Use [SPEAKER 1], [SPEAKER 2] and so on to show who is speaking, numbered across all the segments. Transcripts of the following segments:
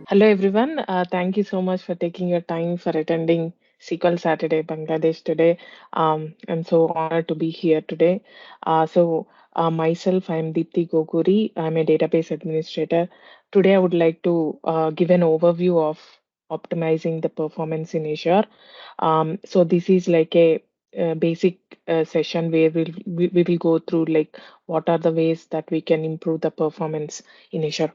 [SPEAKER 1] Hello, everyone. Thank you so much for taking your time for attending SQL Saturday Bangladesh today. I'm so honored to be here today. Myself, I'm Deepthi Goguri. I'm a database administrator. Today, I would like to give an overview of optimizing the performance in Azure. This is like a basic session where we will go through like what are the ways that we can improve the performance in Azure.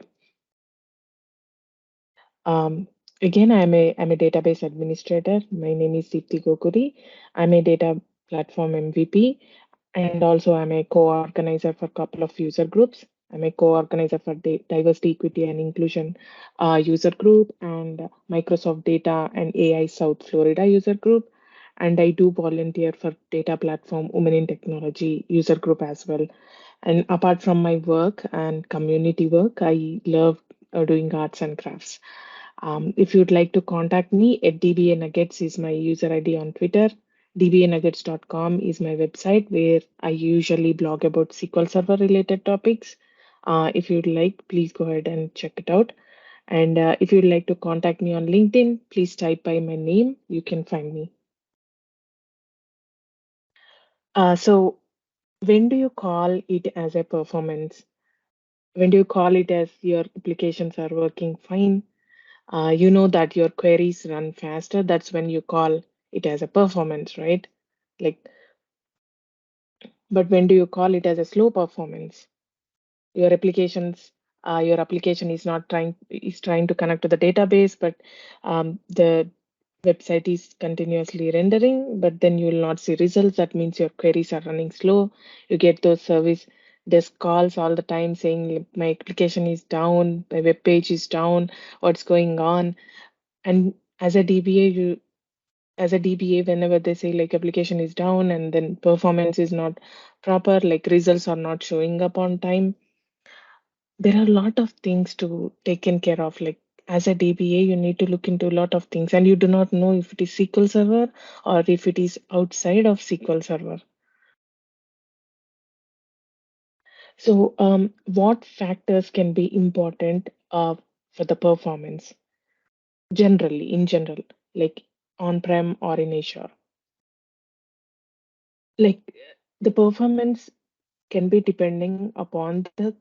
[SPEAKER 1] Um, I'm a database administrator. My name is Deepthi Goguri. I'm a data platform MVP, and also I'm a co-organizer for a couple of user groups. I'm a co-organizer for diversity, equity, and inclusion user group, and Microsoft Data and AI South Florida user group. And I do volunteer for data platform Women in Technology user group as well. And apart from my work and community work, I love doing arts and crafts. If you'd like to contact me, at DBA Nuggets is my user ID on Twitter. dbanuggets.com is my website where I usually blog about SQL Server related topics. If you'd like, please go ahead and check it out. And if you'd like to contact me on LinkedIn, please type by my name. You can find me. So, when do you call it as a performance? When do you call it as your applications are working fine? You know that your queries run faster. That's when you call it as a performance, right? Like, but when do you call it as a slow performance? Your your application is trying to connect to the database, but the website is continuously rendering, but then you will not see results. That means your queries are running slow. You get those service desk calls all the time saying like, my application is down, my web page is down, what's going on? And as a DBA, whenever they say like application is down and then performance is not proper, like results are not showing up on time, there are a lot of things to taken care of. Like as a DBA, you need to look into a lot of things, and you do not know if it is SQL Server or if it is outside of SQL Server. So, what factors can be important for the performance generally, in general, like on-prem or in Azure? Like the performance can be depending upon the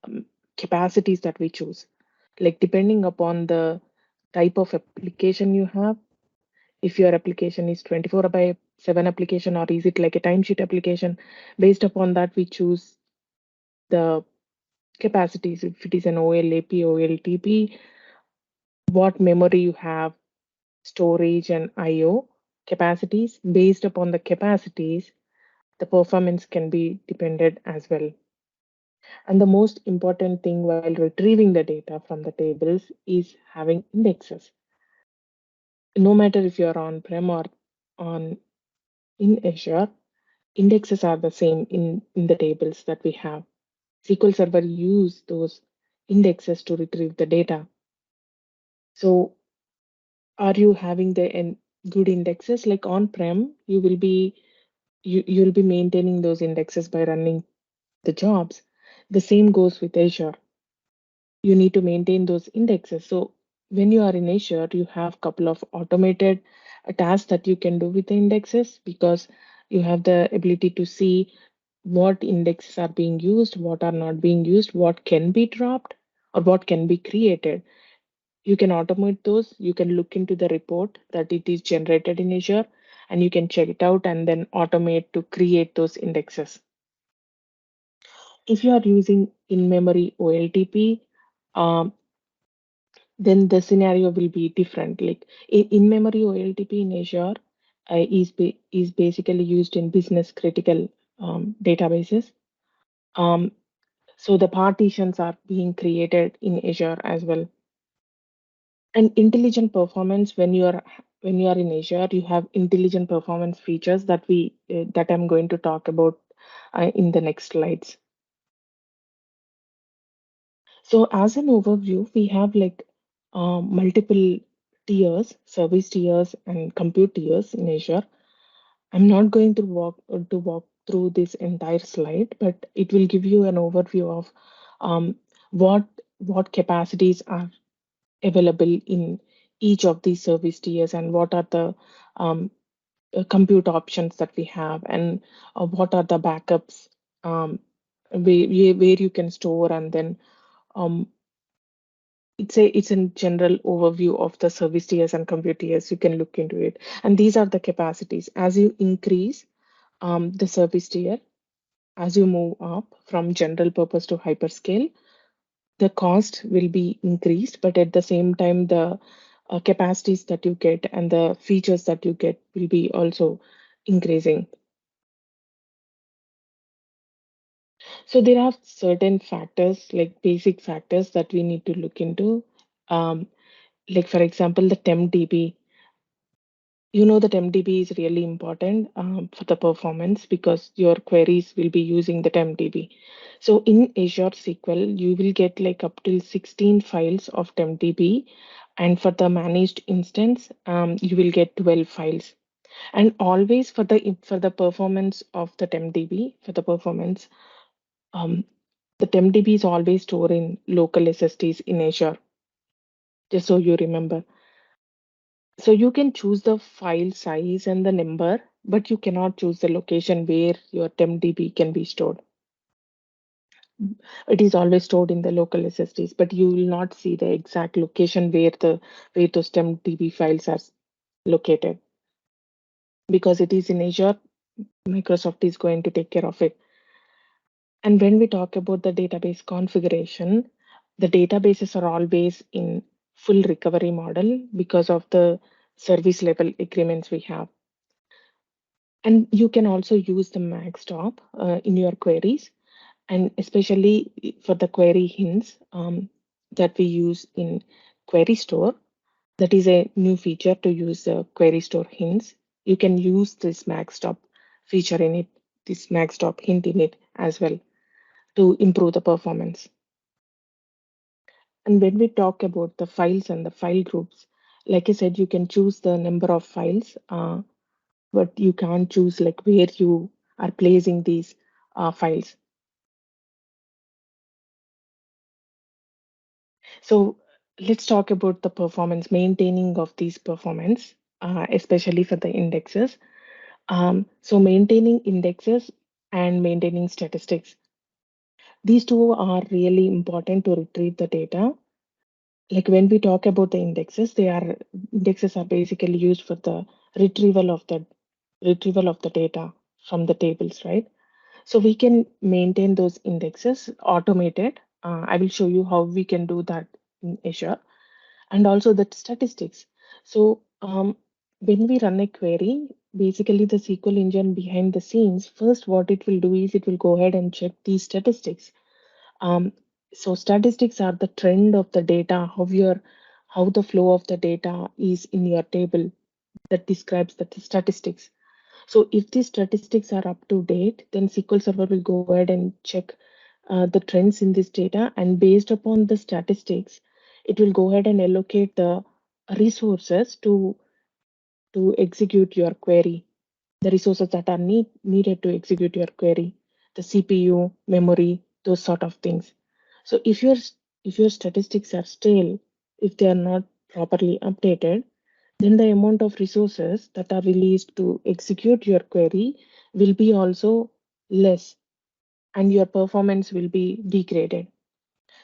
[SPEAKER 1] um, capacities that we choose, like depending upon the type of application you have. If your application is 24 by 7 application, or is it like a timesheet application, based upon that we choose the capacities. If it is an OLAP, OLTP, what memory you have, storage and IO capacities. Based upon the capacities, the performance can be depended as well. And the most important thing while retrieving the data from the tables is having indexes. No matter if you're on-prem or on in Azure, indexes are the same in the tables that we have. SQL Server use those indexes to retrieve the data. So are you having the good indexes? Like on-prem, you'll be maintaining those indexes by running the jobs. The same goes with Azure. You need to maintain those indexes. So when you are in Azure, you have a couple of automated tasks that you can do with the indexes, because you have the ability to see what indexes are being used, what are not being used, what can be dropped, or what can be created. You can automate those. You can look into the report that it is generated in Azure, and you can check it out and then automate to create those indexes. If you are using in-memory OLTP, um, then the scenario will be different. Like in-memory OLTP in Azure is basically used in business critical databases. Um, so the partitions are being created in Azure as well. And intelligent performance, when you are in Azure, you have intelligent performance features that I'm going to talk about in the next slides. So as an overview, we have like multiple tiers, service tiers, and compute tiers in Azure. I'm not going to walk through this entire slide, but it will give you an overview of um, what capacities are available in each of these service tiers, and what are the um, compute options that we have, and what are the backups, um, where you can store, and then um, it's a general overview of the service tiers and compute tiers. You can look into it, and these are the capacities. As you increase the service tier, as you move up from general purpose to hyperscale, the cost will be increased, but at the same time, the capacities that you get and the features that you get will be also increasing. So there are certain factors, like basic factors that we need to look into. Um, like for example, the TempDB. You know that MDB is really important for the performance because your queries will be using the MDB. So in Azure SQL, you will get like up till 16 files of MDB, and for the managed instance, you will get 12 files. And always for the performance of the MDB, for the performance, um, the MDB is always stored in local SSDs in Azure, just so you remember. So you can choose the file size and the number, but you cannot choose the location where your TempDB can be stored. It is always stored in the local SSDs, but you will not see the exact location where those TempDB files are located because it is in Azure. Microsoft is going to take care of it. And when we talk about the database configuration, the databases are always in full recovery model because of the service level agreements we have. And you can also use the max stop in your queries, and especially for the query hints that we use in Query Store. That is a new feature to use the Query Store hints. You can use this max stop feature in it, this max stop hint in it as well to improve the performance. And when we talk about the files and the file groups, like I said, you can choose the number of files, but you can't choose like where you are placing these files. So let's talk about the performance, maintaining of these performance, especially for the indexes. So maintaining indexes and maintaining statistics. These two are really important to retrieve the data. Like when we talk about the indexes are basically used for the retrieval of the retrieval of the data from the tables, right? So we can maintain those indexes automated. I will show you how we can do that in Azure, and also the statistics. So when we run a query, basically the SQL engine behind the scenes, first what it will do is it will go ahead and check these statistics. Um, so statistics are the trend of the data, how the flow of the data is in your table that describes the statistics. So if these statistics are up to date, then SQL Server will go ahead and check the trends in this data, and based upon the statistics, it will go ahead and allocate the resources to execute your query, the resources that are needed to execute your query, the CPU, memory, those sort of things. So if your statistics are stale, if they are not properly updated, then the amount of resources that are released to execute your query will be also less, and your performance will be degraded.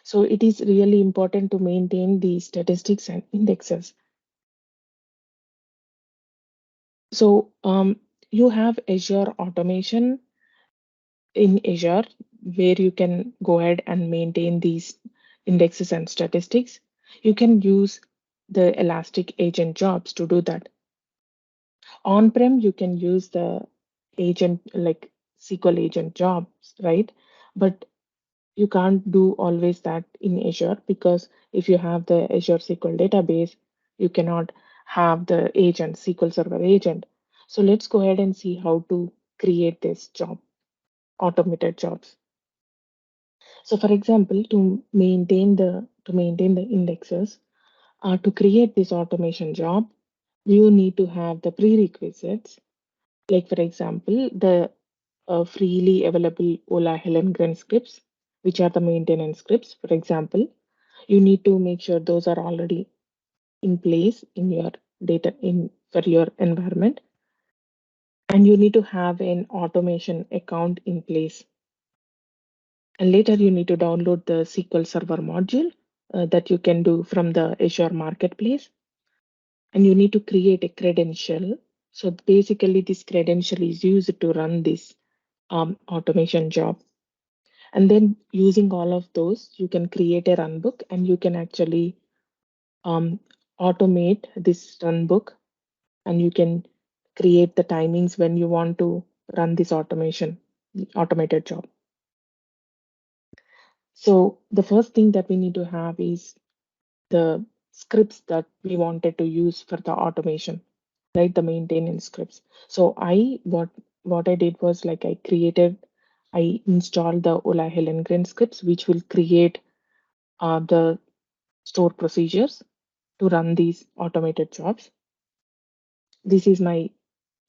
[SPEAKER 1] So it is really important to maintain the statistics and indexes. So you have Azure automation in Azure where you can go ahead and maintain these indexes and statistics. You can use the Elastic Agent jobs to do that. On-prem, you can use the agent like SQL agent jobs, right? But you can't do always that in Azure because if you have the Azure SQL database, you cannot have the agent, SQL Server agent. So let's go ahead and see how to create this job, automated jobs. So for example, to maintain the indexes, to create this automation job, you need to have the prerequisites. Like for example, the freely available Ola Helengren scripts, which are the maintenance scripts, for example. You need to make sure those are already in place in your data in for your environment, and you need to have an automation account in place. And later you need to download the SQL Server module that you can do from the Azure Marketplace, and you need to create a credential. So basically, this credential is used to run this automation job. And then using all of those, you can create a runbook and you can actually um, automate this runbook, and you can create the timings when you want to run this automated job. So the first thing that we need to have is the scripts that we wanted to use for the automation, right? The maintenance scripts. So what I did was like I installed the Ola Hellengren scripts, which will create the store procedures to run these automated jobs. This is my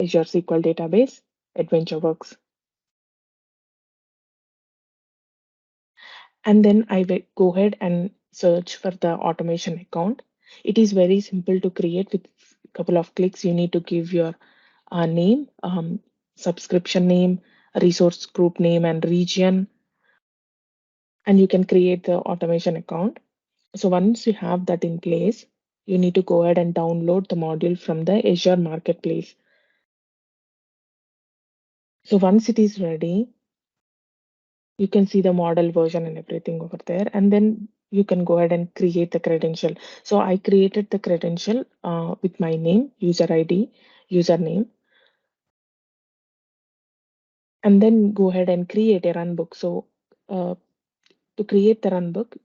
[SPEAKER 1] Azure SQL database, AdventureWorks. And then I will go ahead and search for the automation account. It is very simple to create with a couple of clicks. You need to give your name, subscription name, resource group name, and region, and you can create the automation account. So once you have that in place, you need to go ahead and download the module from the Azure Marketplace. So once it is ready, you can see the model version and everything over there, and then you can go ahead and create the credential. So I created the credential with my name, user ID, username, and then go ahead and create a runbook. So uh, to create the runbook,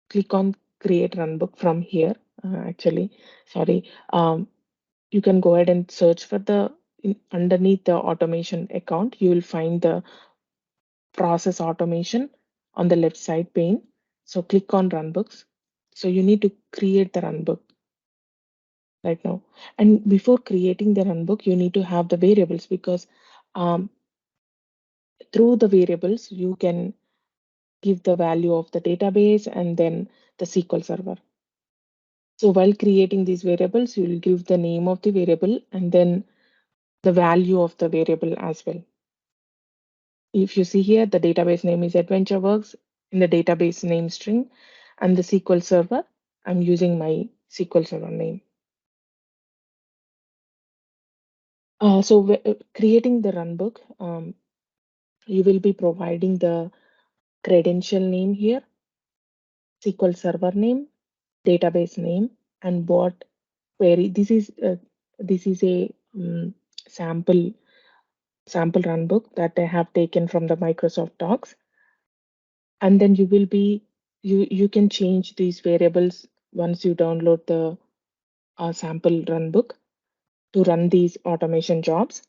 [SPEAKER 1] click on create runbook from here. Actually, sorry. You can go ahead and search for underneath the automation account. You will find the process automation on the left side pane. So click on runbooks. So you need to create the runbook right now. And before creating the runbook, you need to have the variables, because um, through the variables, you can give the value of the database and then the SQL Server. So while creating these variables, you will give the name of the variable and then the value of the variable as well. If you see here, the database name is AdventureWorks in the database name string, and the SQL Server, I'm using my SQL Server name. Creating the runbook, you will be providing the credential name here, SQL Server name, database name, and what query. This is a sample runbook that I have taken from the Microsoft Docs, and then you can change these variables once you download the sample runbook to run these automation jobs.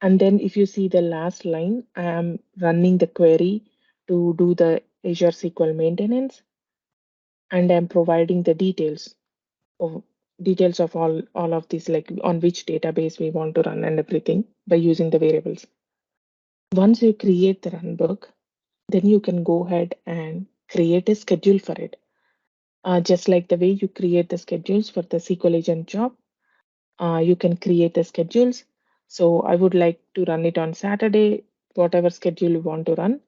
[SPEAKER 1] And then if you see the last line, I am running the query to do the Azure SQL maintenance, and I'm providing the of all of this, like on which database we want to run and everything by using the variables. Once you create the runbook, then you can go ahead and create a schedule for it. Just like the way you create the schedules for the SQL agent job, you can create the schedules. So I would like to run it on Saturday, whatever schedule you want to run.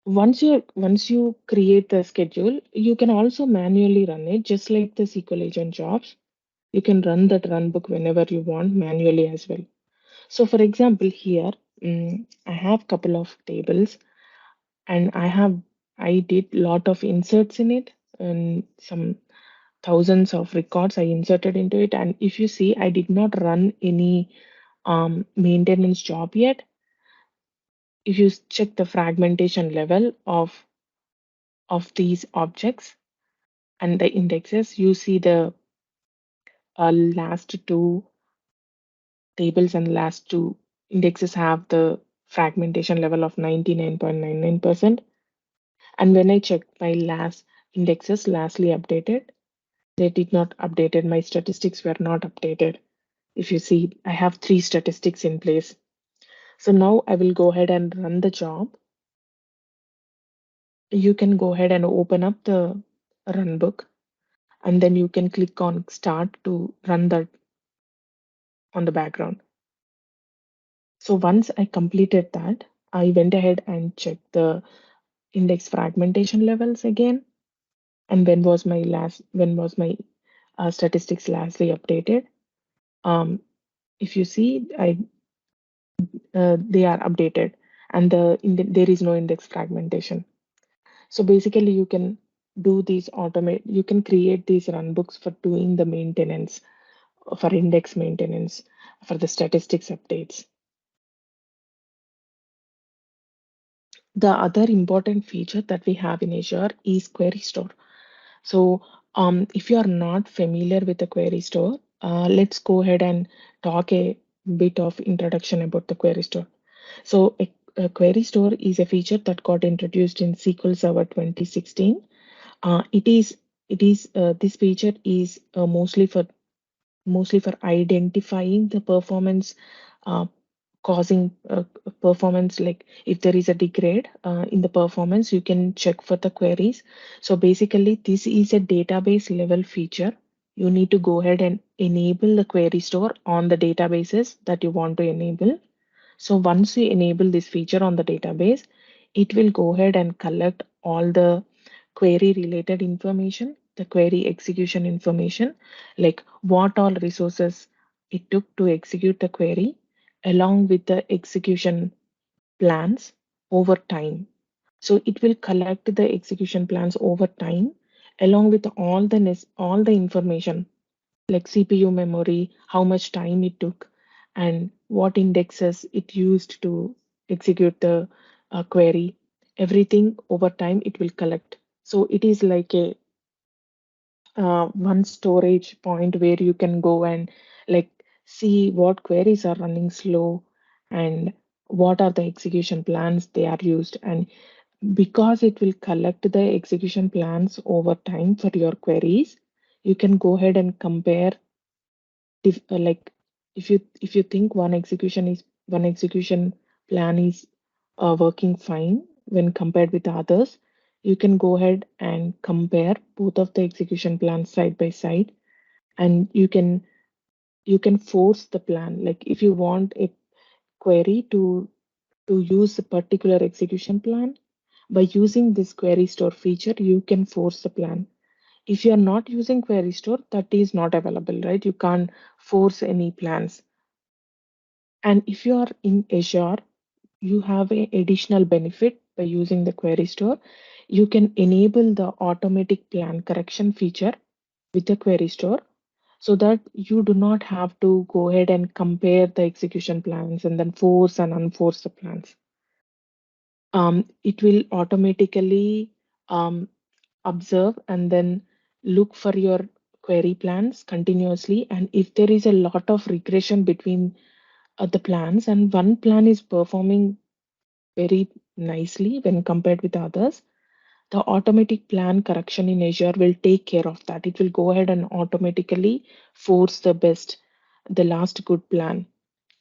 [SPEAKER 1] Once you create the schedule, you can also manually run it, just like the SQL agent jobs. You can run that runbook whenever you want manually as well. So for example, here I have couple of tables, and I did lot of inserts in it, and some thousands of records I inserted into it. And if you see, I did not run any maintenance job yet. If you check the fragmentation level of these objects and the indexes, you see the last two tables and last two indexes have the fragmentation level of 99.99%. And when I checked my last indexes, lastly updated, they did not updated. My statistics were not updated. If you see, I have three statistics in place. So now I will go ahead and run the job. you can go ahead and open up the runbook, and then you can click on start to run that on the background. So once I completed that, I went ahead and checked the index fragmentation levels again, and when was my statistics lastly updated. Um, if you see, they are updated, and there is no index fragmentation. So basically, you can do these automate. You can create these runbooks for doing the maintenance, for index maintenance, for the statistics updates. The other important feature that we have in Azure is Query Store. So, if you are not familiar with the Query Store, let's go ahead and talk a bit of introduction about the Query Store. So, a Query Store is a feature that got introduced in SQL Server 2016. It is this feature is mostly for identifying the performance, uh, causing performance, like if there is a degrade in the performance, you can check for the queries. So basically this is a database level feature. You need to go ahead and enable the query store on the databases that you want to enable. So once you enable this feature on the database, it will go ahead and collect all the query related information, the query execution information, like what all resources it took to execute the query, along with the execution plans over time. So it will collect the execution plans over time, along with all the information like CPU memory, how much time it took, and what indexes it used to execute the query. Everything over time it will collect. So it is like a one storage point where you can go and like see what queries are running slow and what are the execution plans they are used. And because it will collect the execution plans over time for your queries, you can go ahead and compare like if you think one execution plan is working fine when compared with others, you can go ahead and compare both of the execution plans side by side, and you can force the plan. Like if you want a query to use a particular execution plan, by using this query store feature, you can force the plan. If you are not using query store, that is not available, right? You can't force any plans. And if you are in Azure, you have an additional benefit by using the query store. You can enable the automatic plan correction feature with the query store, so that you do not have to go ahead and compare the execution plans and then force and unforce the plans. It will automatically um, observe and then look for your query plans continuously. And if there is a lot of regression between the plans and one plan is performing very nicely when compared with others, the automatic plan correction in Azure will take care of that. It will go ahead and automatically force the last good plan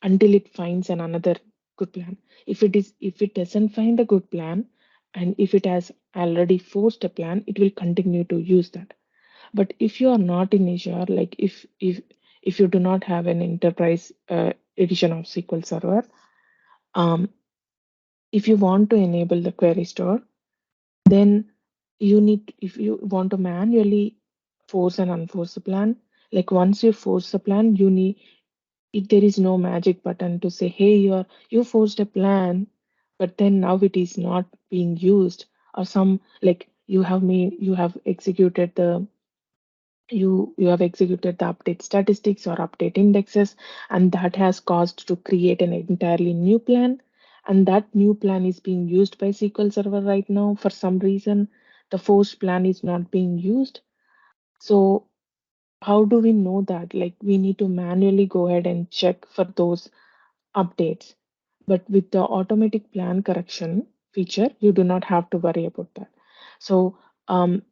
[SPEAKER 1] until it finds another good plan. If it doesn't find a good plan, and if it has already forced a plan, it will continue to use that. But if you are not in Azure, like if you do not have an enterprise edition of SQL Server, um, if you want to enable the query store, then if you want to manually force and unforce the plan, like once you force the plan, there is no magic button to say, hey, you forced a plan, but then now it is not being used, or some like you have executed the you have executed the update statistics or update indexes, and that has caused to create an entirely new plan, and that new plan is being used by SQL Server right now. For some reason, the forced plan is not being used. So how do we know that? Like we need to manually go ahead and check for those updates. But with the automatic plan correction feature, you do not have to worry about that. So um,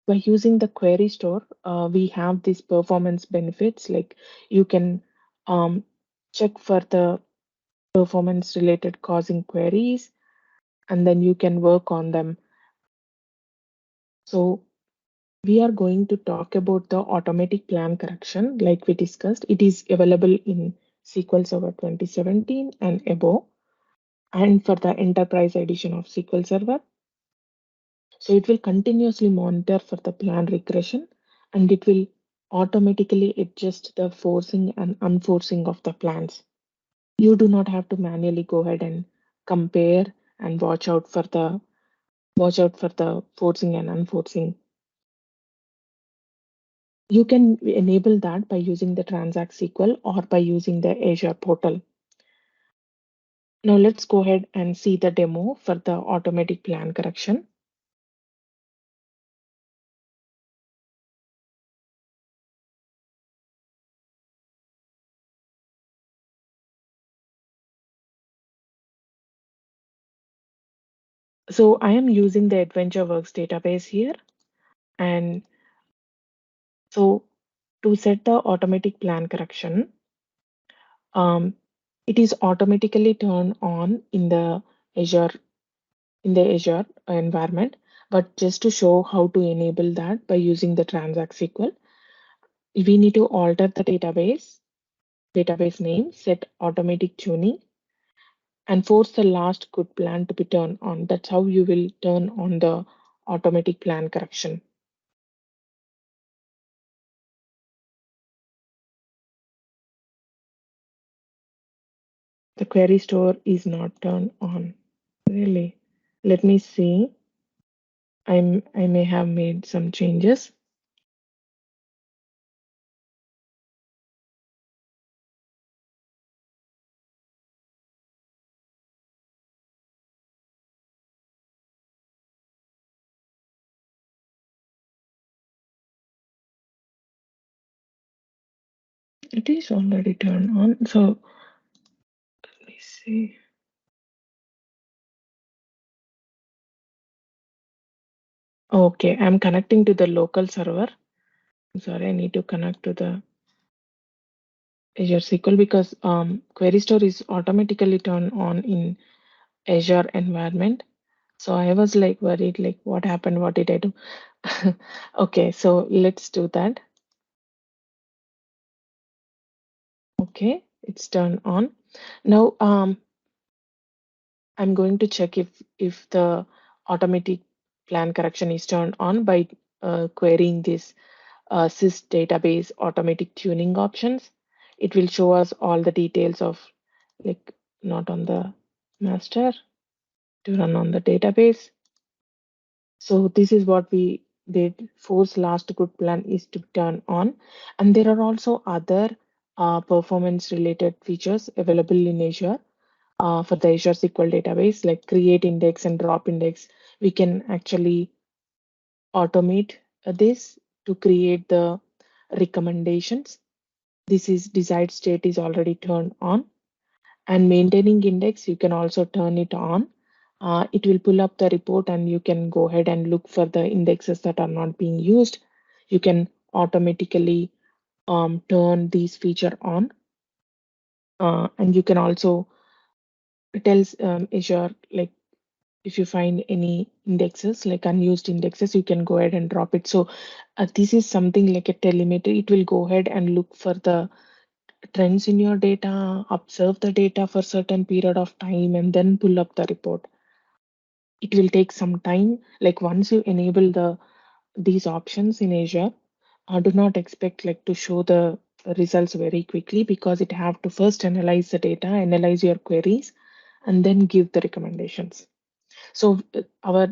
[SPEAKER 1] by using the query store, we have these performance benefits. Like you can check for the performance related causing queries, and then you can work on them So we are going to talk about the automatic plan correction like we discussed. It is available in SQL Server 2017 and above, and for the enterprise edition of SQL Server. So it will continuously monitor for the plan regression, and it will automatically adjust the forcing and unforcing of the plans. You do not have to manually go ahead and compare and watch out for the forcing and unforcing. You can enable that by using the Transact SQL or by using the Azure portal. Now let's go ahead and see the demo for the automatic plan correction. So I am using the AdventureWorks database here. And so to set the automatic plan correction, um, it is automatically turned on Azure in the Azure environment. But just to show how to enable that by using the Transact SQL, we need to alter the database name, set automatic tuning, and force the last good plan to be turned on. That's how you will turn on the automatic plan correction. The query store is not turned on. Really? Let me see. I may have made some changes. It is already turned on. So let me see. Okay, I'm connecting to the local server. Sorry, I need to connect to the Azure SQL because query store is automatically turned on in Azure environment. So I was like worried, like what happened? What did I do? Okay, so let's do that. Okay, it's turned on. Now I'm going to check if the automatic plan correction is turned on by querying this sys database automatic tuning options. It will show us all the details of like not on the master to run on the database. So this is what we did. Force last good plan is to turn on, and there are also other performance related features available in Azure for the Azure SQL database, like create index and drop index. We can actually automate this to create the recommendations. This is desired state is already turned on, and maintaining index you can also turn it on. It will pull up the report and you can go ahead and look for the indexes that are not being used. You can automatically turn these feature on, and you can also tell Azure like if you find any indexes like unused indexes, you can go ahead and drop it. So this is something like a telemetry. It will go ahead and look for the trends in your data, observe the data for certain period of time, and then pull up the report. It will take some time. Like once you enable these options in Azure, do not expect like to show the results very quickly because it have to first analyze the data, analyze your queries, and then give the recommendations. So our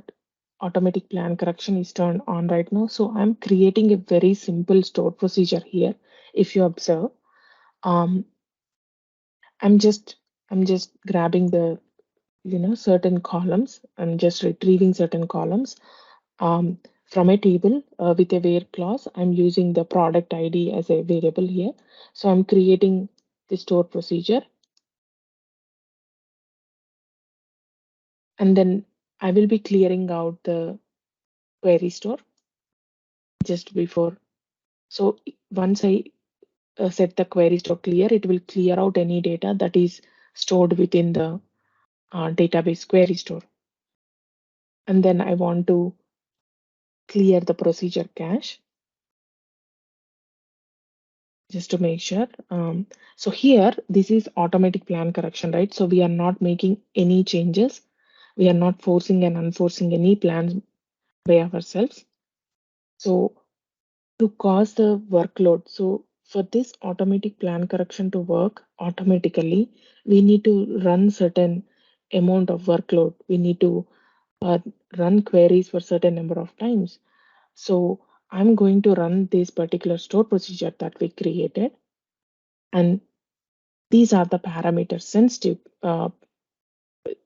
[SPEAKER 1] automatic plan correction is turned on right now. So I'm creating a very simple stored procedure here. If you observe, um, I'm just I'm just grabbing the certain columns. I'm just retrieving certain columns from a table with a where clause. I'm using the product ID as a variable here. So I'm creating the store procedure, and then I will be clearing out the query store just before. So once I set the query store clear, it will clear out any data that is stored within the database query store. And then I want to clear the procedure cache just to make sure. So here, this is automatic plan correction, right? So we are not making any changes. We are not forcing and unforcing any plans by ourselves. So to cause the workload, so for this automatic plan correction to work automatically, we need to run certain amount of workload. We need to uh, run queries for certain number of times. So I'm going to run this particular store procedure that we created, and these are the parameter sensitive.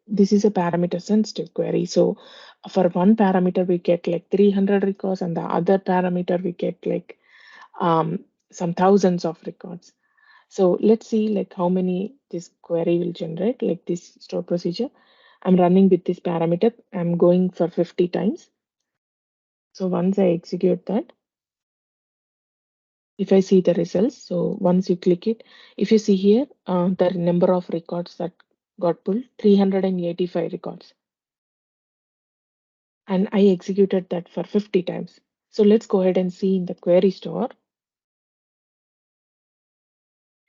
[SPEAKER 1] This is a parameter sensitive query. So for one parameter, we get like 300 records, and the other parameter, we get like some thousands of records. So let's see like how many this query will generate, like this store procedure. I'm running with this parameter. I'm going for 50 times. So once I execute that, if I see the results, so once you click it, if you see here, the number of records that got pulled, 385 records. And I executed that for 50 times. So let's go ahead and see in the query store.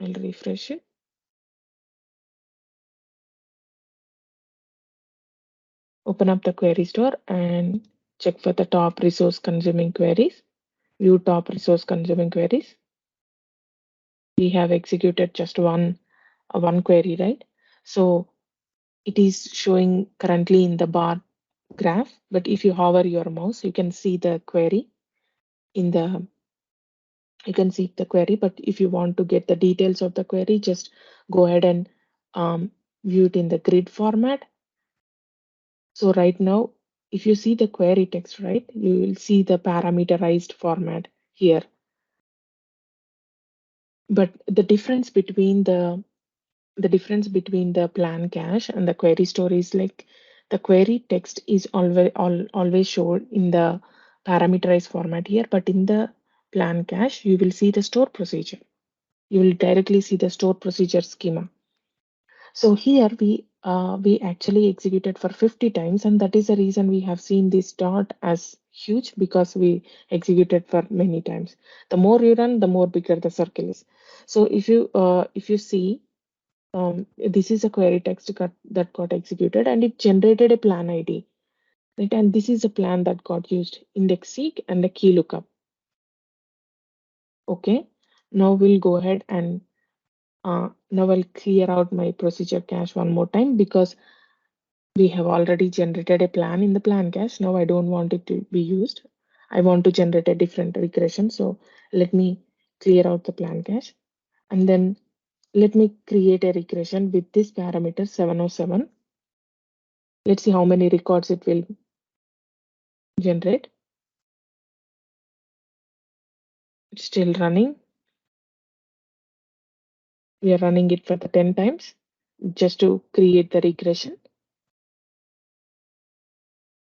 [SPEAKER 1] I'll refresh it. Open up the query store and check for the top resource consuming queries. View top resource consuming queries. We have executed just one query, right? So it is showing currently in the bar graph, but if you hover your mouse, you can see the query in the you can see the query. But if you want to get the details of the query, just go ahead and um, view it in the grid format. So right now, if you see the query text, right, you will see the parameterized format here. But the difference between the plan cache and the query store is like the query text is always shown in the parameterized format here, but in the plan cache, you will see the store procedure. You will directly see the store procedure schema. So here we actually executed for 50 times, and that is the reason we have seen this dot as huge, because we executed for many times. The more you run, the more bigger the circle is. So if you see, this is a query text that got executed, and it generated a plan ID, right? And this is a plan that got used, index seek and a key lookup. Okay, now we'll go ahead and now I'll clear out my procedure cache one more time, because we have already generated a plan in the plan cache. Now I don't want it to be used. I want to generate a different regression. So let me clear out the plan cache, and then let me create a regression with this parameter 707. Let's see how many records it will generate. It's still running. We are running it for the 10 times just to create the regression.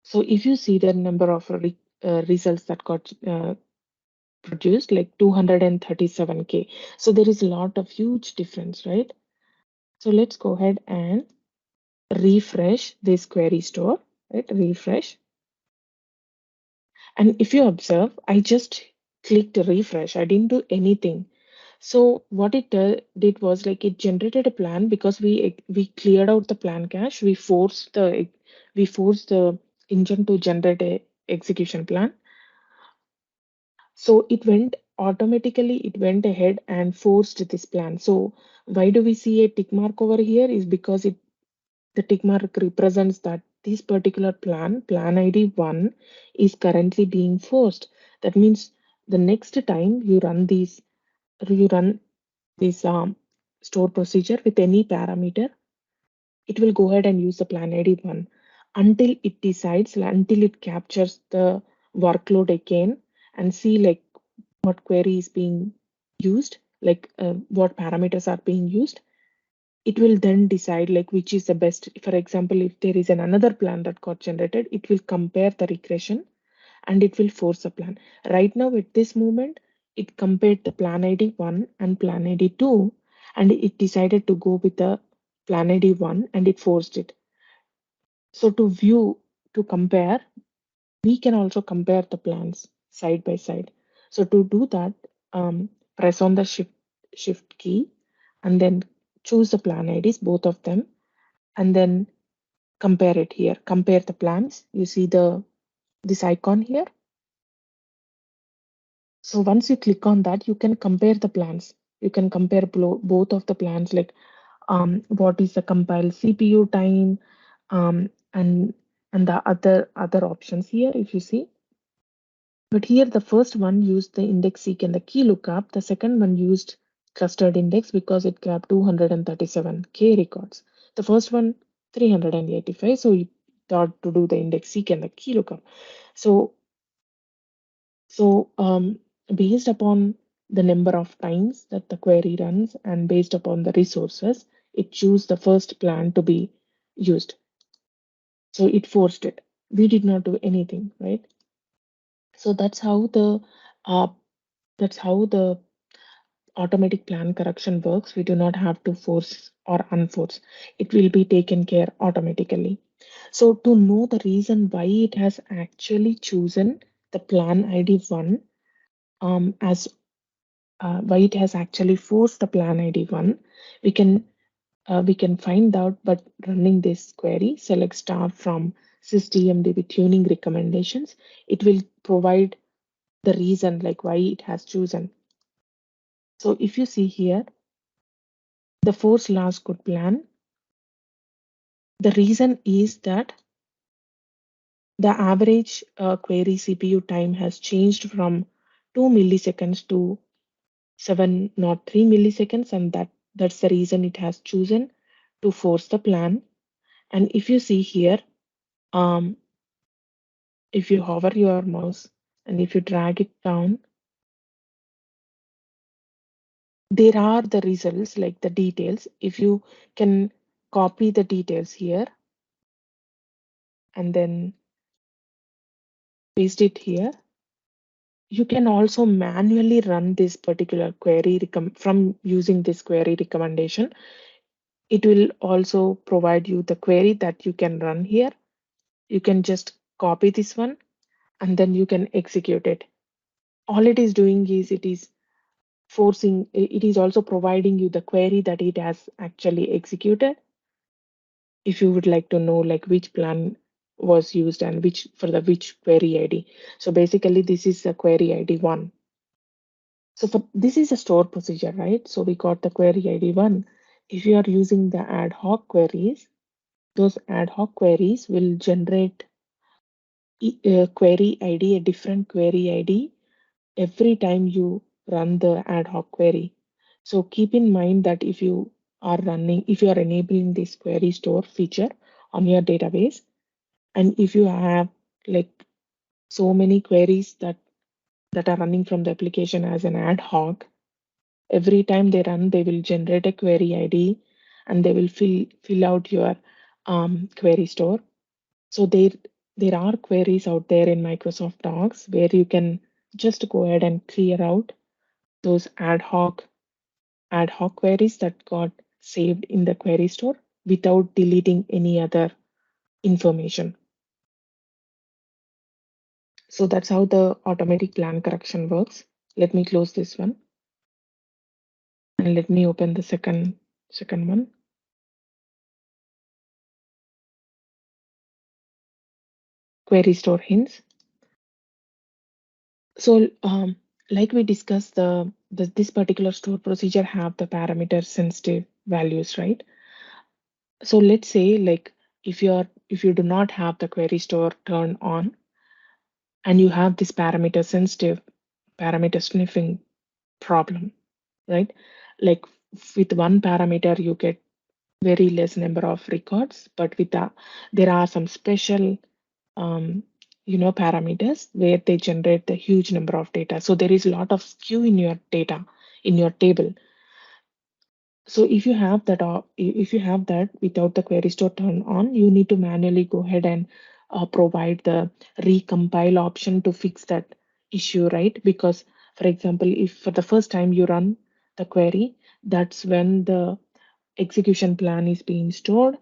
[SPEAKER 1] So if you see the number of results that got produced, like 237K. So there is a lot of huge difference, right? So let's go ahead and refresh this query store, right? Refresh. And if you observe, I just clicked refresh. I didn't do anything. So what it did was like it generated a plan, because we cleared out the plan cache. We forced the engine to generate a execution plan. So it went ahead and forced this plan. So why do we see a tick mark over here is because the tick mark represents that this particular plan ID 1, is currently being forced. That means the next time you run this store procedure with any parameter, it will go ahead and use the plan ID 1 until it captures the workload again, and see like what query is being used, like what parameters are being used. It will then decide like which is the best. For example, if there is another plan that got generated, it will compare the regression and it will force a plan. Right now at this moment, it compared the plan ID 1 and plan ID 2, and it decided to go with the plan ID 1 and it forced it. So to compare, We can also compare the plans side by side. So to do that, press on the shift key and then choose the plan IDs, both of them, and then compare it here. Compare the plans. You see this icon here. So once you click on that, you can compare the plans. You can compare both of the plans, like what is the compile CPU time, and the other options here, if you see. But here the first one used the index seek and the key lookup. The second one used clustered index because it grabbed 237K records. The first one 385, so we thought to do the index seek and the key lookup. So based upon the number of times that the query runs and based upon the resources, it chose the first plan to be used. So it forced it. We did not do anything, right? So uh, that's how the automatic plan correction works. We do not have to force or unforce. It will be taken care automatically. So to know the reason why it has actually chosen the plan ID 1 as why it has actually forced the plan ID 1, we can find out by running this query, select star from sysdmdb tuning recommendations. It will provide the reason like why it has chosen. So if you see here, the force last good plan, the reason is that the average query CPU time has changed from 2 milliseconds to 703 milliseconds, and that's the reason it has chosen to force the plan. And if you see here, um, if you hover your mouse and if you drag it down, there are the results like the details. If you can copy the details here and then paste it here, you can also manually run this particular query from using this query recommendation. It will also provide you the query that you can run here. You can just copy this one and then you can execute it. All it is doing is it is it is also providing you the query that it has actually executed. If you would like to know like which plan was used and which for the which query ID. So basically this is the query ID 1. So for this is a store procedure, right? So we got the query ID 1. If you are using the ad hoc queries, those ad hoc queries will generate a query ID, a different query ID every time you run the ad hoc query. So keep in mind that if you are enabling this query store feature on your database, and if you have like so many queries that are running from the application as an ad hoc, every time they run, they will generate a query ID and they will fill out your query store. So there are queries out there in Microsoft Docs where you can just go ahead and clear out those ad hoc queries that got saved in the query store without deleting any other information. So that's how the automatic plan correction works. Let me close this one and let me open the second one. Query store hints. So like we discussed, this particular store procedure have the parameter sensitive values, right? So let's say like if you do not have the query store turned on and you have this parameter sensitive parameter sniffing problem, right? Like with one parameter you get very less number of records, but there are some special um, parameters where they generate the huge number of data. So there is a lot of skew in your data in your table. So if you have that without the query store turned on, you need to manually go ahead and provide the recompile option to fix that issue, right? Because, for example, if for the first time you run the query, that's when the execution plan is being stored.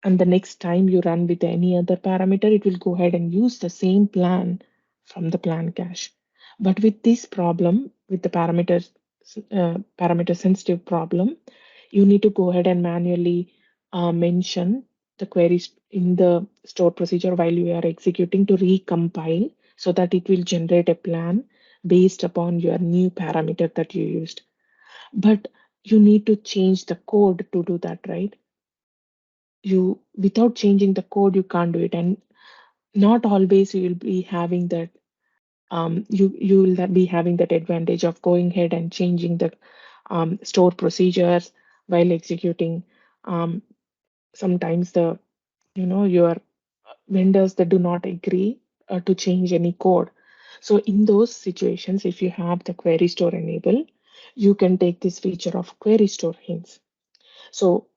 [SPEAKER 1] And the next time you run with any other parameter, it will go ahead and use the same plan from the plan cache. But with this problem, with the parameter sensitive problem, you need to go ahead and manually mention the queries in the stored procedure while you are executing to recompile so that it will generate a plan based upon your new parameter that you used. But you need to change the code to do that, right? You without changing the code, you can't do it. And not always you will be having that you will be having that advantage of going ahead and changing the store procedures while executing. Um, Sometimes your vendors that do not agree to change any code. So in those situations, if you have the query store enabled, you can take this feature of query store hints. So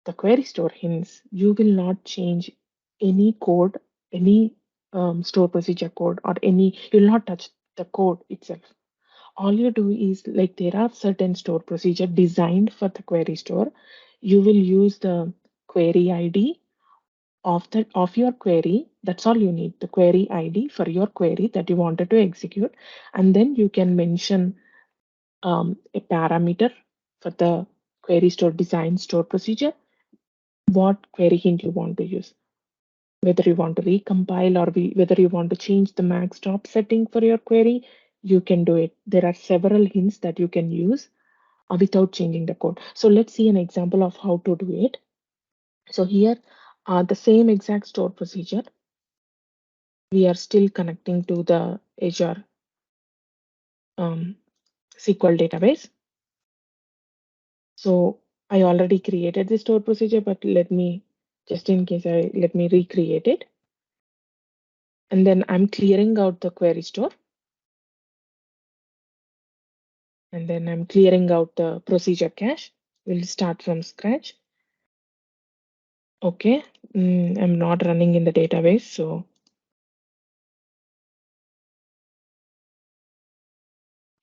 [SPEAKER 1] the query store hints, you will not change any code, any store procedure code, or you will not touch the code itself. All you do is like there are certain store procedure designed for the query store. You will use the query ID of your query. That's all you need, the query ID for your query that you wanted to execute. And then you can mention a parameter for the query store design store procedure, what query hint you want to use, whether you want to recompile or whether you want to change the max stop setting for your query. You can do it. There are several hints that you can use without changing the code. So let's see an example of how to do it. So here, the same exact store procedure, we are still connecting to the Azure um, SQL database. So I already created the store procedure, but just in case, let me recreate it. And then I'm clearing out the query store. And then I'm clearing out the procedure cache. We'll start from scratch. Okay, I'm not running in the database, so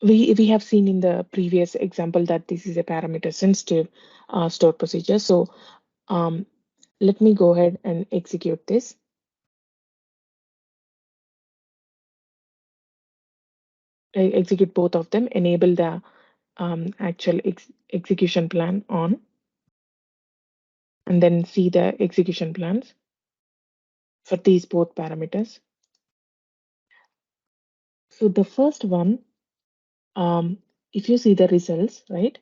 [SPEAKER 1] we have seen in the previous example that this is a parameter sensitive store procedure. So um, let me go ahead and execute this. I execute both of them, enable the actual execution plan on, and then see the execution plans for these both parameters. So the first one, if you see the results, right,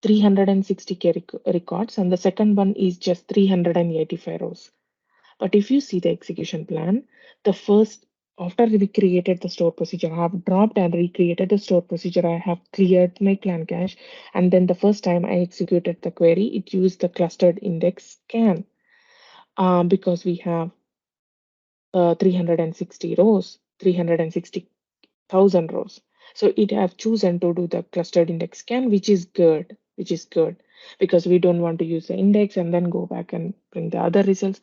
[SPEAKER 1] 360K records, and the second one is just 385 rows. But if you see the execution plan, the first, after we created the store procedure, I have dropped and recreated the store procedure. I have cleared my plan cache. And then the first time I executed the query, it used the clustered index scan because we have 360 rows, 360,000 rows. So it have chosen to do the clustered index scan, which is good because we don't want to use the index and then go back and bring the other results.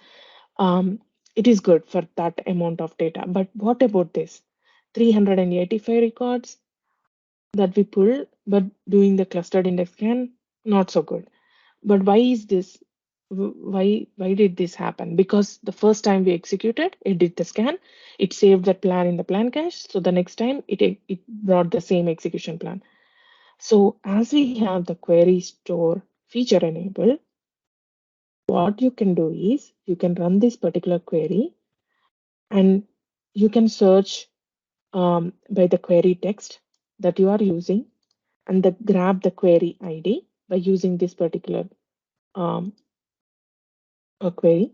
[SPEAKER 1] It is good for that amount of data. But what about this? 385 records that we pull, but doing the clustered index scan, not so good. But why is this? Why did this happen? Because the first time we executed, it did the scan, it saved that plan in the plan cache. So the next time it brought the same execution plan. So as we have the query store feature enabled, what you can do is you can run this particular query and you can search by the query text that you are using and grab the query ID by using this particular um, query.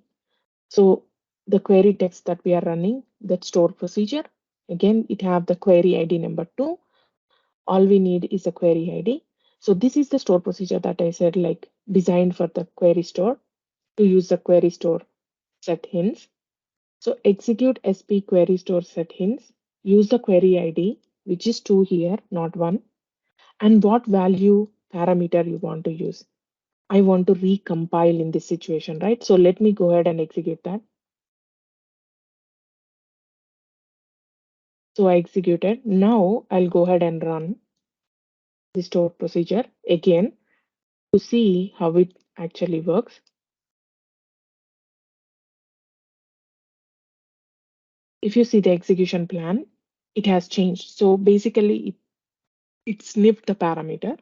[SPEAKER 1] So the query text that we are running, that store procedure, again, it have the query ID number 2. All we need is a query ID. So this is the store procedure that I said, like designed for the query store to use the query store set hints. So execute sp query store set hints, use the query ID, which is 2 here, not 1, and what value parameter you want to use. I want to recompile in this situation, right? So let me go ahead and execute that. So I executed. Now I'll go ahead and run the store procedure again to see how it actually works. if you see the execution plan, it has changed. So basically, it sniffed the parameter.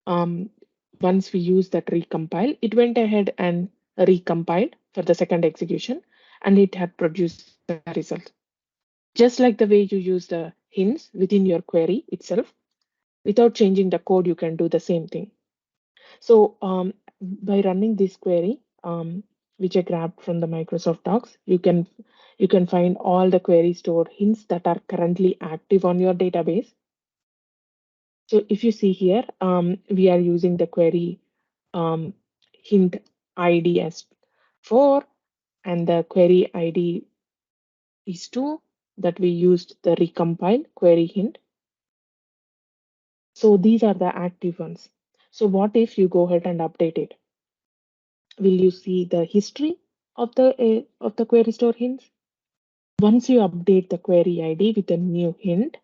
[SPEAKER 1] Um, Once we use that recompile, it went ahead and recompiled for the second execution, and it had produced the result. Just like the way you use the hints within your query itself, without changing the code, you can do the same thing. So by running this query, which I grabbed from the Microsoft Docs, you can find all the query store hints that are currently active on your database. So if you see here, we are using the query um, hint ID as 4, and the query ID is 2 that we used the recompile query hint. So these are the active ones. So what if you go ahead and update it? Will you see the history of the query store hints? Once you update the query ID with a new hint,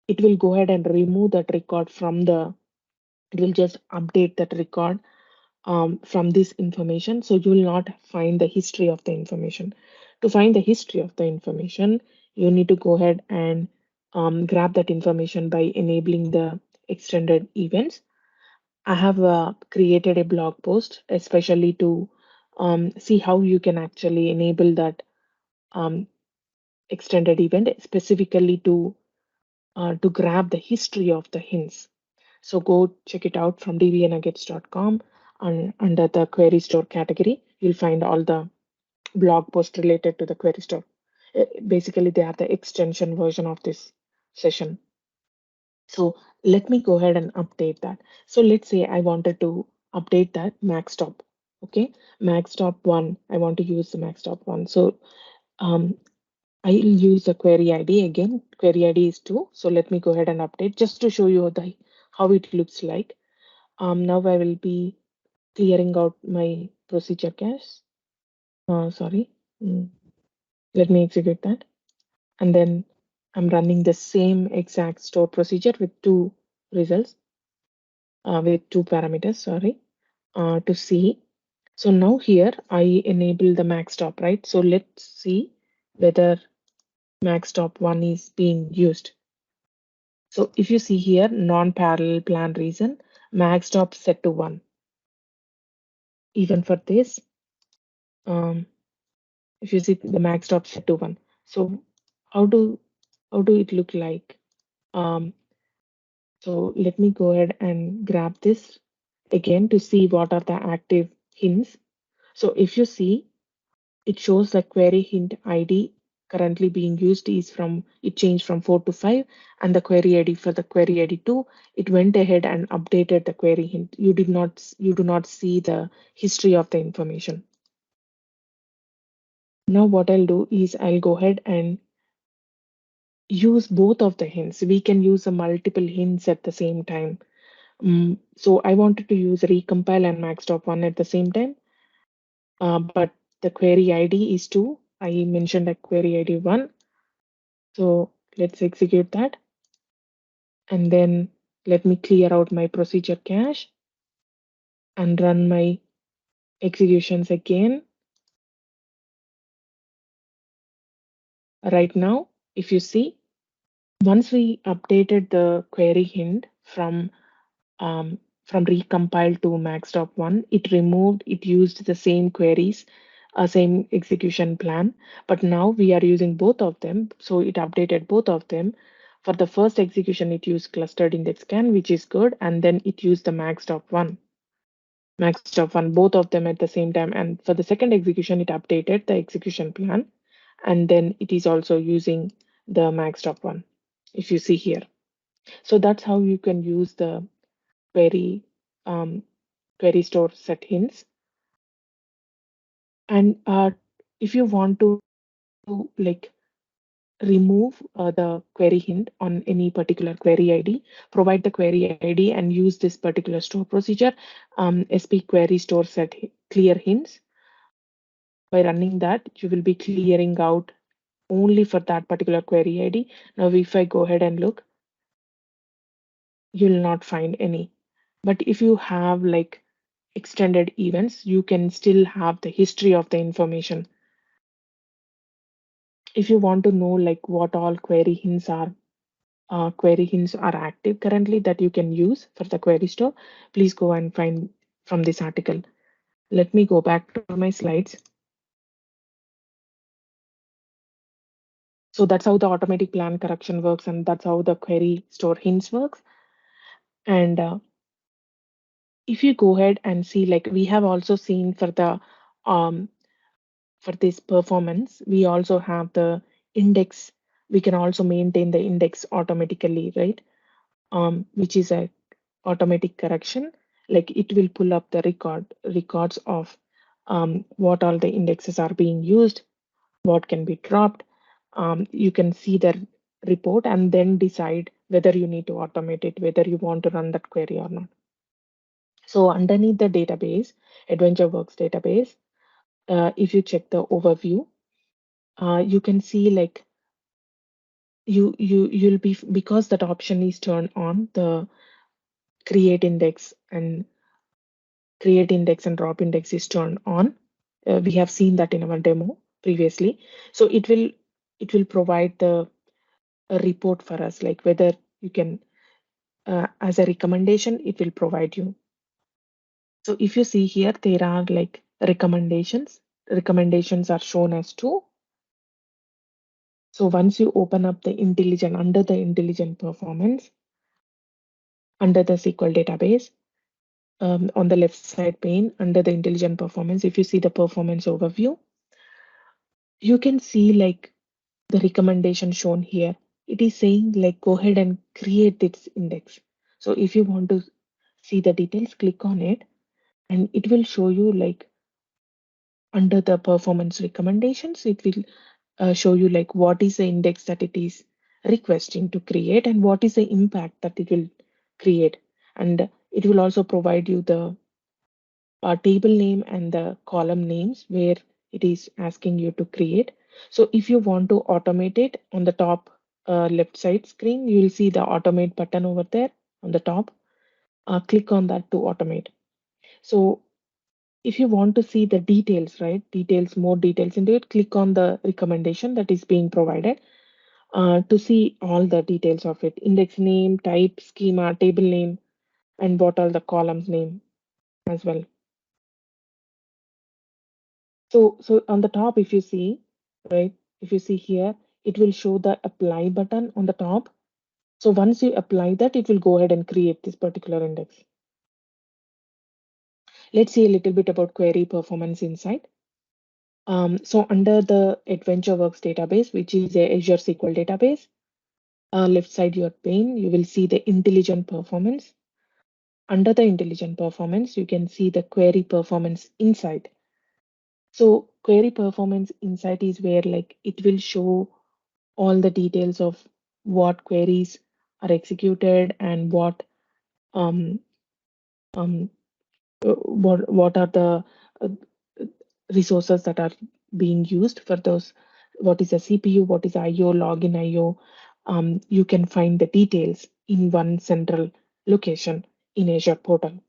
[SPEAKER 1] it will go ahead and remove that record from the. It will just update that record from this information. So you will not find the history of the information. To find the history of the information, you need to go ahead and grab that information by enabling the extended events. I have created a blog post especially to see how you can actually enable that um, extended event specifically to grab the history of the hints. So go check it out from dbnuggets.com, and under the query store category, you'll find all the blog posts related to the query store. Basically, they are the extension version of this session. So let me go ahead and update that. So let's say I wanted to update that max top. Okay, max top one. I want to use the max top one. So um, I'll use the query ID again. Query ID is 2. So let me go ahead and update just to show you the how it looks like. Now I will be clearing out my procedure cache. Sorry. Mm, Let me execute that. And then I'm running the same exact store procedure with two results, with two parameters, sorry, to see. So now here I enable the max stop, right? So let's see whether max stop one is being used. So if you see here, non-parallel plan reason, max stop set to 1. Even for this, um, if you see the max stop set to 1. So how do how do it look like? Um, so let me go ahead and grab this again to see what are the active hints. So if you see, it shows the query hint ID currently being used is from it changed from 4 to 5, and the query ID for the query ID 2, it went ahead and updated the query hint. You do not see the history of the information. Now what I'll do is I'll go ahead and use both of the hints. We can use a multiple hints at the same time. So I wanted to use recompile and maxstop1 at the same time, but the query ID is 2. I mentioned a query ID 1. So let's execute that. And then let me clear out my procedure cache and run my executions again. Right now, if you see, once we updated the query hint from recompile to maxstop1, it used the same queries, same execution plan, but now we are using both of them. So it updated both of them. For the first execution, it used clustered index scan, which is good, and then it used the maxstop1, both of them at the same time. And for the second execution, it updated the execution plan, and then it is also using the maxstop1, if you see here. So that's how you can use the query um, query store set hints. And if you want to like remove the query hint on any particular query ID, provide the query ID and use this particular store procedure, SP query store set clear hints. By running that, you will be clearing out only for that particular query ID. Now, if I go ahead and look, you'll not find any. But if you have like extended events, you can still have the history of the information. If you want to know like what all query hints are active currently that you can use for the query store, please go and find from this article. Let me go back to my slides. So that's how the automatic plan correction works, and that's how the query store hints works. And if you go ahead and see, like we have also seen for the for this performance, we also have the index. We can also maintain the index automatically, right? Which is a automatic correction. Like it will pull up the records of what all the indexes are being used, what can be dropped. You can see the report and then decide whether you need to automate it, whether you want to run that query or not. So underneath the database, AdventureWorks database, if you check the overview, you can see like you'll be, because that option is turned on, the create index and drop index is turned on. We have seen that in our demo previously. So it will provide the a report for us, like whether you can, as a recommendation, it will provide you. So if you see here, there are like recommendations. Recommendations are shown as 2. So once you open up the intelligent, under the intelligent performance, under the SQL database, on the left side pane, under the intelligent performance, if you see the performance overview, you can see like the recommendation shown here. It is saying like go ahead and create this index. So if you want to see the details, click on it and it will show you like under the performance recommendations, it will show you like what is the index that it is requesting to create and what is the impact that it will create. And it will also provide you the table name and the column names where it is asking you to create. So if you want to automate it, on the top left side screen, you will see the automate button over there on the top. Click on that to automate. So if you want to see the details, right, more details into it, click on the recommendation that is being provided to see all the details of it: index name, type, schema, table name, and what all the columns name as well. So on the top, if you see, right, if you see here, it will show the apply button on the top. So once you apply that, it will go ahead and create this particular index. Let's see a little bit about query performance insight. So under the AdventureWorks database, which is a Azure SQL database, left side your pane, you will see the intelligent performance. Under the intelligent performance, you can see the query performance insight. So query performance insight is where like it will show all the details of what queries are executed and um, um, what are the uh, resources that are being used for those. What is a CPU? What is IO? Login IO? You can find the details in one central location in Azure portal.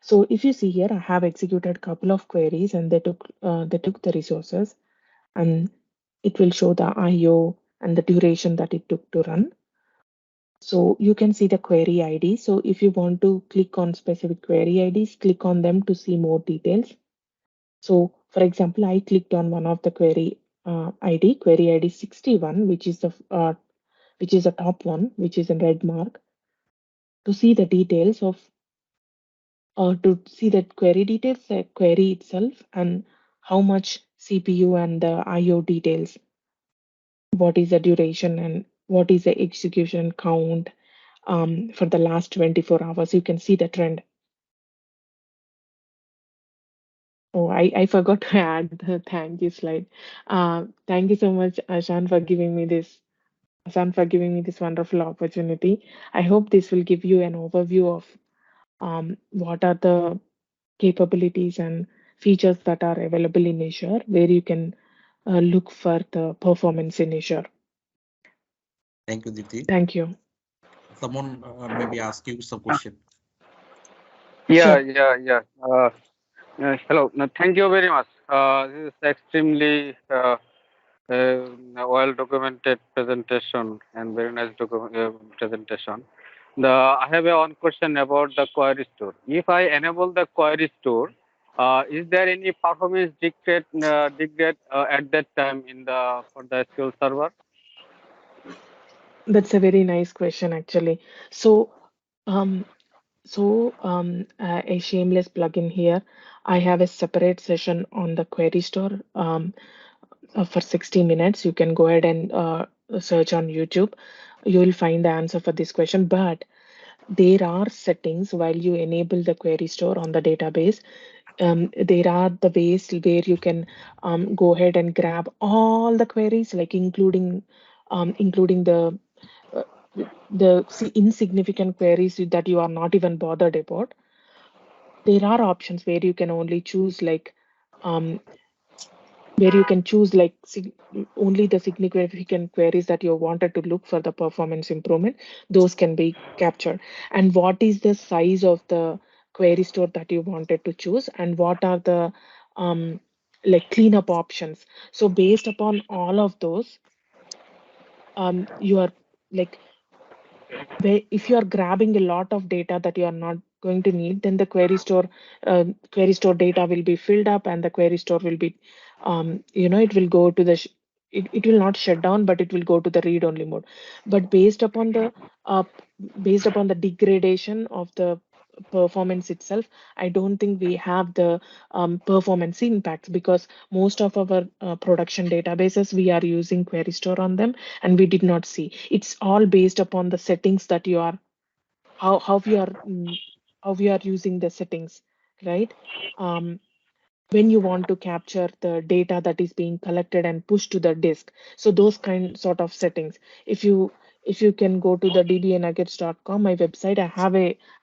[SPEAKER 1] So if you see here, I have executed a couple of queries and they took the resources, and it will show the IO and the duration that it took to run. So you can see the query ID. So if you want to click on specific query IDs, click on them to see more details. So for example, I clicked on one of the query query ID 61, which is the top one, which is in red mark, to see the details of to see the query details, the query itself, and how much CPU and the IO details, what is the duration and what is the execution count for the last 24 hours. You can see the trend. Oh, I forgot to add the thank you slide. Thank you so much, Ashan, for giving me this wonderful opportunity. I hope this will give you an overview of what are the capabilities and features that are available in Azure, where you can look for the performance in Azure.
[SPEAKER 2] Thank you, Deepthi.
[SPEAKER 1] Thank you.
[SPEAKER 2] Someone maybe ask you some question.
[SPEAKER 3] Yeah,
[SPEAKER 1] Sure.
[SPEAKER 3] yeah, yeah. Hello. No, thank you very much. This is extremely well documented presentation and very nice presentation. I have a one question about the query store. If I enable the query store, is there any performance dictate at that time in the for the SQL server?
[SPEAKER 1] That's a very nice question, actually. So, um, a shameless plugin here. I have a separate session on the query store for 60 minutes. You can go ahead and search on YouTube. You will find the answer for this question. But there are settings while you enable the query store on the database. There are the ways where you can go ahead and grab all the queries, like including uh, insignificant queries that you are not even bothered about. There are options where you can only choose um, only the significant queries that you wanted to look for the performance improvement. Those can be captured. And what is the size of the query store that you wanted to choose, and what are the um, cleanup options. So based upon all of those, you are like if you are grabbing a lot of data that you are not going to need, then the query store data will be filled up, and the query store will be it will go to it will not shut down, but it will go to the read only mode. But uh, based upon the degradation of the performance itself, I don't think we have the performance impacts, because most of our production databases, we are using query store on them, and we did not see. It's all based upon the settings that you are how we are how we are using the settings, right? um, when you want to capture the data that is being collected and pushed to the disk. So those kind sort of settings, if you can go to the dbanuggets.com, my website, I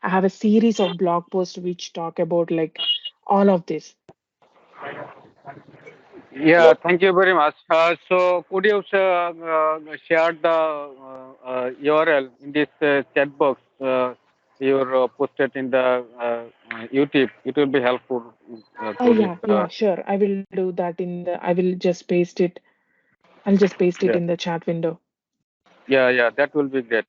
[SPEAKER 1] have a series of blog posts which talk about all of this.
[SPEAKER 3] Yeah, thank you very much. So, could you share the URL in this chat box you posted in the YouTube? It will be helpful to this.
[SPEAKER 1] Yeah, sure, I will do that I will just paste it. I'll just paste it
[SPEAKER 3] Yeah,
[SPEAKER 1] in the chat window.
[SPEAKER 3] yeah, that will be great.